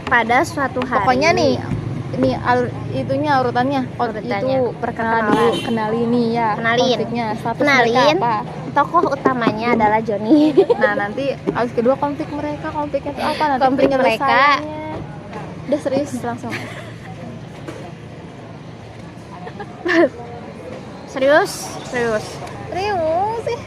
Pada suatu hari. Pokoknya nih, ini itunya urutannya. Itu perkenalan dulu, kenalin nih ya. Kenalin. Konfliknya, status Kenalin. mereka apa? Tokoh utamanya adalah Joni. Nah, nanti abis kedua konfliknya itu apa? Nanti Konflik mereka. Udah serius langsung. Serius sih.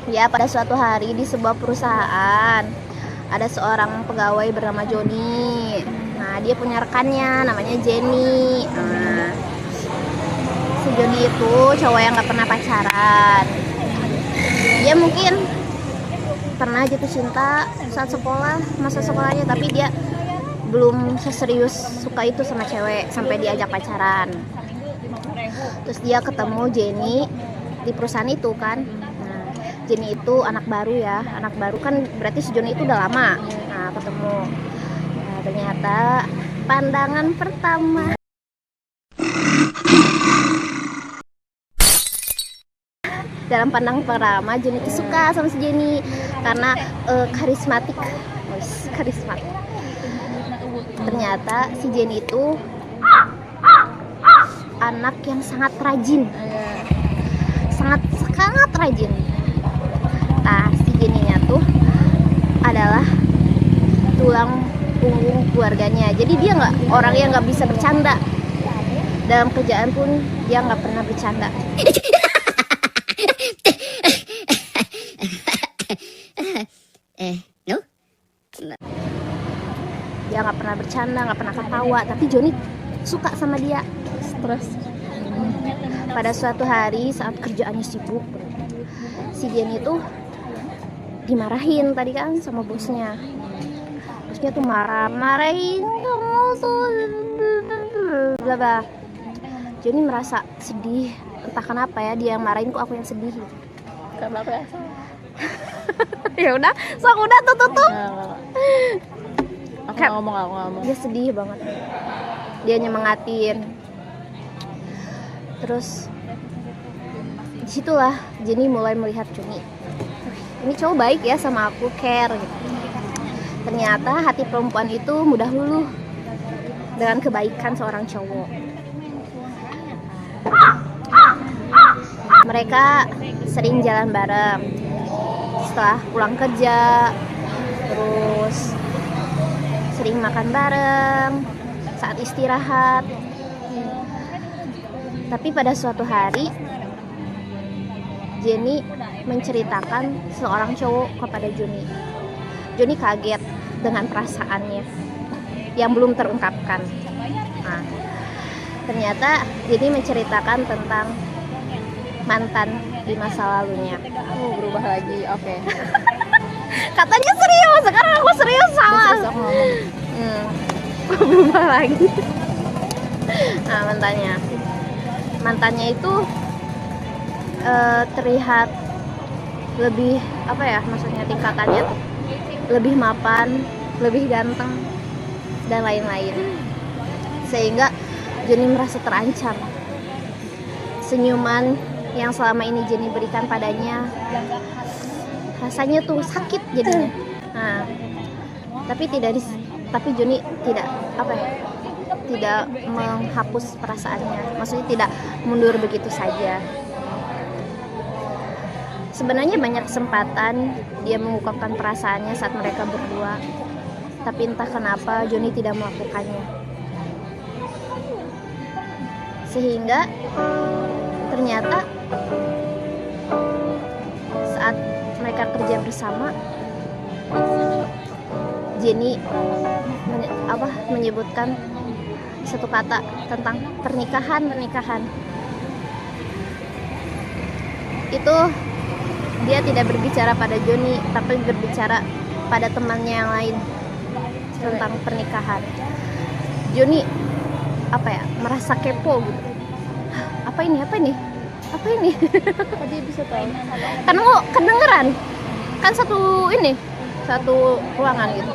Ya, pada suatu hari di sebuah perusahaan ada seorang pegawai bernama Joni. Nah, dia punya rekannya namanya Jenny. Nah, si Joni itu cowok yang gak pernah pacaran. Dia mungkin pernah jatuh cinta saat masa sekolahnya, tapi dia belum seserius suka itu sama cewek sampai diajak pacaran. Terus dia ketemu Jenny di perusahaan itu kan. Jenny itu anak baru kan, berarti si Joni itu udah lama. Nah, ketemu. Nah, ternyata pandangan pertama. Dalam pandangan pertama, Joni itu suka sama si Jenny karena karismatik. Ternyata si Jenny itu anak yang sangat rajin. Sangat rajin. Nah, si Jenny-nya tuh adalah tulang punggung keluarganya. Jadi dia orang yang nggak bisa bercanda. Dalam kerjaan pun dia nggak pernah bercanda. Dia nggak pernah bercanda, nggak pernah ketawa. Tapi Joni suka sama dia. Stres. Pada suatu hari saat kerjaannya sibuk, si Jenny tuh dimarahin tadi kan sama bosnya. Bosnya tuh marahin kamu tuh bla bla. Jenny merasa sedih, entah kenapa ya, dia yang marahin, kok aku yang sedih. Karena apa ya? Ya udah, sok udah tutup. Aku ngomong. Dia sedih banget. Dia nyemangatin. Terus disitulah Jenny mulai melihat Joni. Ini cowok baik ya sama aku, care gitu. Ternyata hati perempuan itu mudah luluh dengan kebaikan seorang cowok. Mereka sering jalan bareng setelah pulang kerja, terus sering makan bareng saat istirahat. Tapi pada suatu hari Jenny menceritakan seorang cowok kepada Joni. Joni kaget dengan perasaannya yang belum terungkapkan. Nah, ternyata Jenny menceritakan tentang mantan di masa lalunya. Berubah lagi, oke. Katanya serius, sekarang aku serius salah. Berubah lagi. Nah, mantannya itu terlihat lebih maksudnya tingkatannya tuh lebih mapan, lebih ganteng dan lain-lain, sehingga Jenny merasa terancam. Senyuman yang selama ini Jenny berikan padanya rasanya tuh sakit jadinya. Nah, tapi Joni tidak menghapus perasaannya, maksudnya tidak mundur begitu saja. Sebenarnya banyak kesempatan dia mengungkapkan perasaannya saat mereka berdua, tapi entah kenapa Joni tidak melakukannya. Sehingga ternyata saat mereka kerja bersama, Jenny menyebutkan satu kata tentang pernikahan. Itu dia tidak berbicara pada Joni, tapi berbicara pada temannya yang lain tentang pernikahan. Joni merasa kepo gitu. Apa ini? Dia bisa tahu. Karena kok kedengeran kan satu ruangan gitu.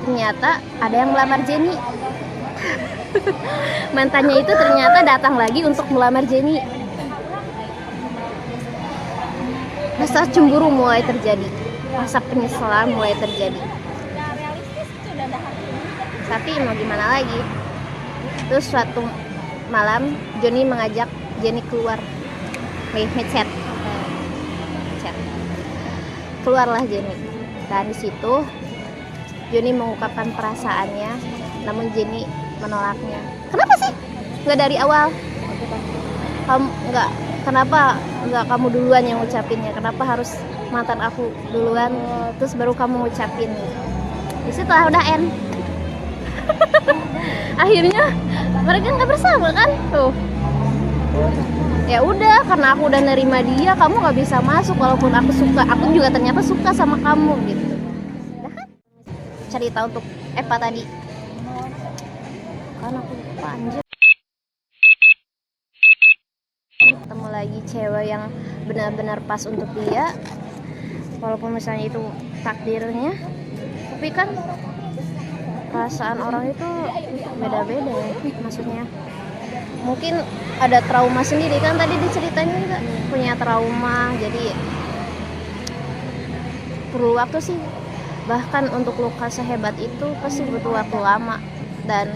Ternyata ada yang melamar Jenny. Mantannya itu ternyata datang lagi untuk melamar Jenny. rasa cemburu mulai terjadi, rasa penyesalan mulai terjadi. Tapi mau gimana lagi. Terus suatu malam Joni mengajak Jenny keluar, chat. Keluarlah Jenny, dan di situ Joni mengungkapkan perasaannya, namun Jenny menolaknya. Kenapa sih nggak dari awal? Kenapa nggak kamu duluan yang ngucapinnya? Kenapa harus mantan aku duluan terus baru kamu ngucapin? Di situ udah end. Akhirnya mereka nggak bersama kan tuh. Ya udah, karena aku udah nerima dia, kamu nggak bisa masuk. Walaupun aku juga ternyata suka sama kamu gitu. Nah, kan? Cerita untuk Eva tadi kan aku lupa anjir. Ketemu lagi cewek yang benar-benar pas untuk dia, walaupun misalnya itu takdirnya, tapi kan perasaan orang itu beda-beda ya. Maksudnya mungkin ada trauma sendiri kan, tadi diceritanya juga punya trauma, jadi perlu waktu sih. Bahkan untuk luka sehebat itu pasti butuh waktu lama. Dan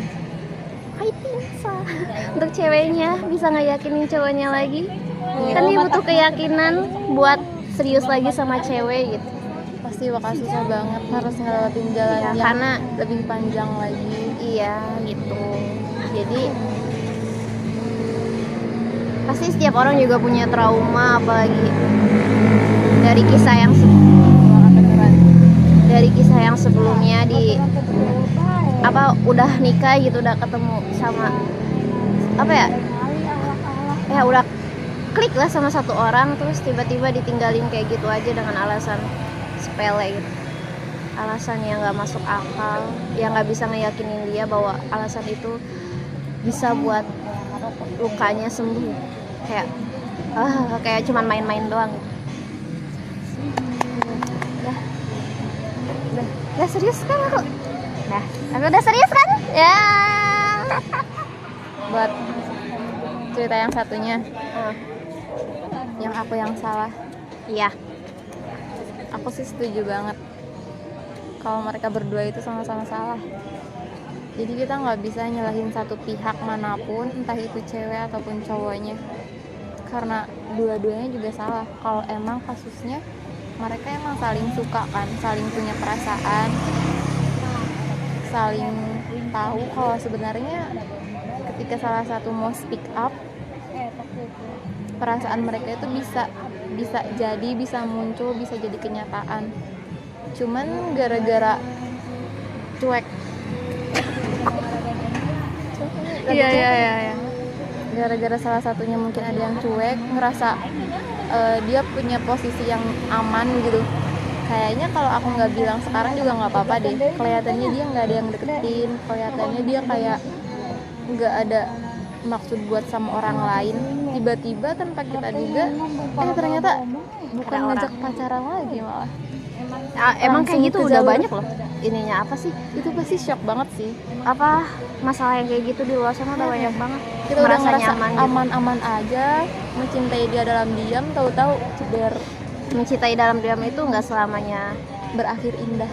bisa untuk ceweknya bisa ngeyakinin cowoknya lagi, kan dia butuh keyakinan buat serius lagi sama cewek gitu. Pasti bakal susah banget, harus ngelewatin jalan Ya, yang karena lebih panjang lagi. iya gitu. Jadi pasti setiap orang juga punya trauma, apalagi dari kisah yang sebelumnya udah nikah gitu, udah ketemu sama udah klik lah sama satu orang, terus tiba-tiba ditinggalin kayak gitu aja dengan alasan sepele gitu, alasan yang nggak masuk akal, yang nggak bisa ngeyakinin dia bahwa alasan itu bisa buat lukanya sembuh, kayak cuman main-main doang. Udah serius kan aku? Aku udah serius kan? Ya. Buat cerita yang satunya, yang aku yang salah. Iya. Aku sih setuju banget kalau mereka berdua itu sama-sama salah. Jadi kita nggak bisa nyalahin satu pihak manapun, entah itu cewek ataupun cowoknya, karena dua-duanya juga salah. Kalau emang kasusnya mereka emang saling suka kan, saling punya perasaan, saling tahu kalau sebenarnya ketika salah satu mau speak up, perasaan mereka itu bisa muncul, bisa jadi kenyataan. Cuman gara-gara cuek. Iya. Gara-gara salah satunya mungkin ada yang cuek, ngerasa dia punya posisi yang aman gitu. Kayaknya kalau aku nggak bilang sekarang juga nggak apa-apa deh. Kelihatannya dia nggak ada yang deketin, kelihatannya dia kayak nggak ada maksud buat sama orang lain. Tiba-tiba tanpa kita duga, ternyata bukan ngajak pacaran lagi malah. Emang kayak gitu udah banyak loh. Ininya apa sih? Itu pasti shock banget sih. Apa masalah yang kayak gitu di luar sana udah banyak banget. Kita udah ngerasa nyaman, aman-aman aja, mencintai dia dalam diam, tahu-tahu ceder. Mencintai dalam diam itu nggak selamanya berakhir indah.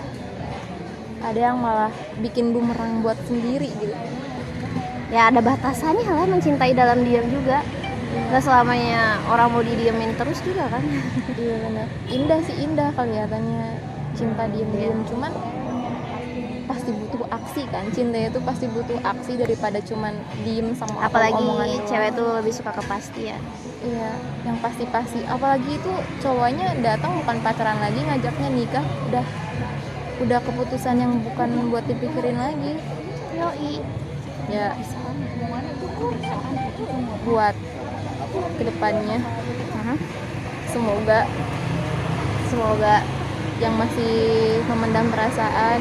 Ada yang malah bikin bumerang buat sendiri gitu. Ya ada batasannya lah mencintai dalam diam juga. Nggak selamanya orang mau didiemin terus juga kan. Iya benar. Indah sih indah kelihatannya cinta diam-diam, cuman pasti butuh aksi kan. Cinta itu pasti butuh aksi daripada cuman diem sama apalagi omongan cewek tuh lebih suka kepastian. Iya, yang pasti-pasti. Apalagi itu cowoknya datang bukan pacaran lagi, ngajaknya nikah, udah keputusan yang bukan buat dipikirin lagi. Yoi. Ya, buat kedepannya, semoga yang masih memendam perasaan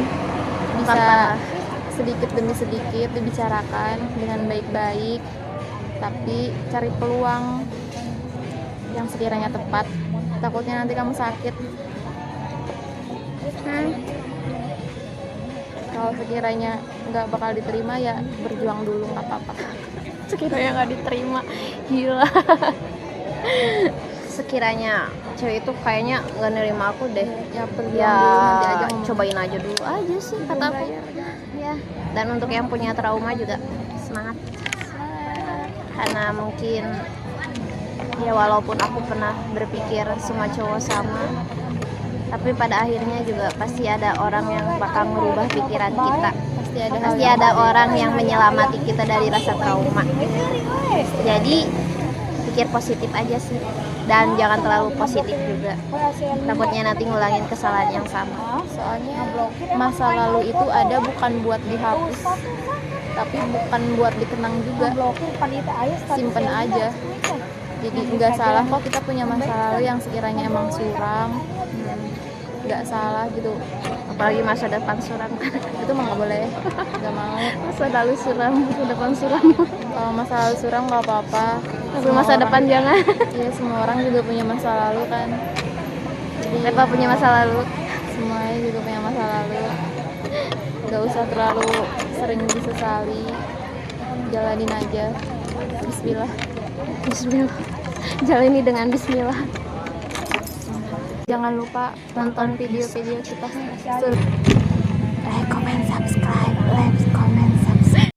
bisa sedikit demi sedikit dibicarakan dengan baik-baik, tapi cari peluang yang sekiranya tepat. Takutnya nanti kamu sakit. Kalau sekiranya nggak bakal diterima, ya berjuang dulu, nggak apa-apa. Sekiranya nggak diterima, gila. sekiranya cewek itu kayaknya nggak nerima aku deh, Ya perjuang ya dulu, nanti aja ngomong. cobain aja dulu aja sih kataku ya. Dan untuk yang punya trauma juga semangat, karena mungkin ya walaupun aku pernah berpikir semua cowok sama, tapi pada akhirnya juga pasti ada orang yang bakal merubah pikiran kita, pasti ada orang yang menyelamati kita dari rasa trauma. Jadi pikir positif aja sih, dan jangan terlalu positif juga, takutnya nanti ngulangin kesalahan yang sama. Soalnya masa lalu itu ada bukan buat dihapus, tapi bukan buat dikenang juga. Simpen aja. Jadi nggak salah kok kita punya masa lalu yang sekiranya emang suram, nggak salah gitu. Apalagi masa depan suram. Itu mah nggak boleh, nggak mau. Masa lalu suram, masa depan suram. Kalau masa lalu suram nggak apa-apa. Tapi masa depan jangan. Iya, semua orang juga punya masa lalu kan. Jadi Reva punya masa lalu. semuanya juga punya masa lalu. Nggak usah terlalu sering disesali, jalanin aja. Bismillah. Bismillah. Jalani dengan bismillah. Jangan lupa tonton video-video kita. Like, comment, subscribe, like, comment.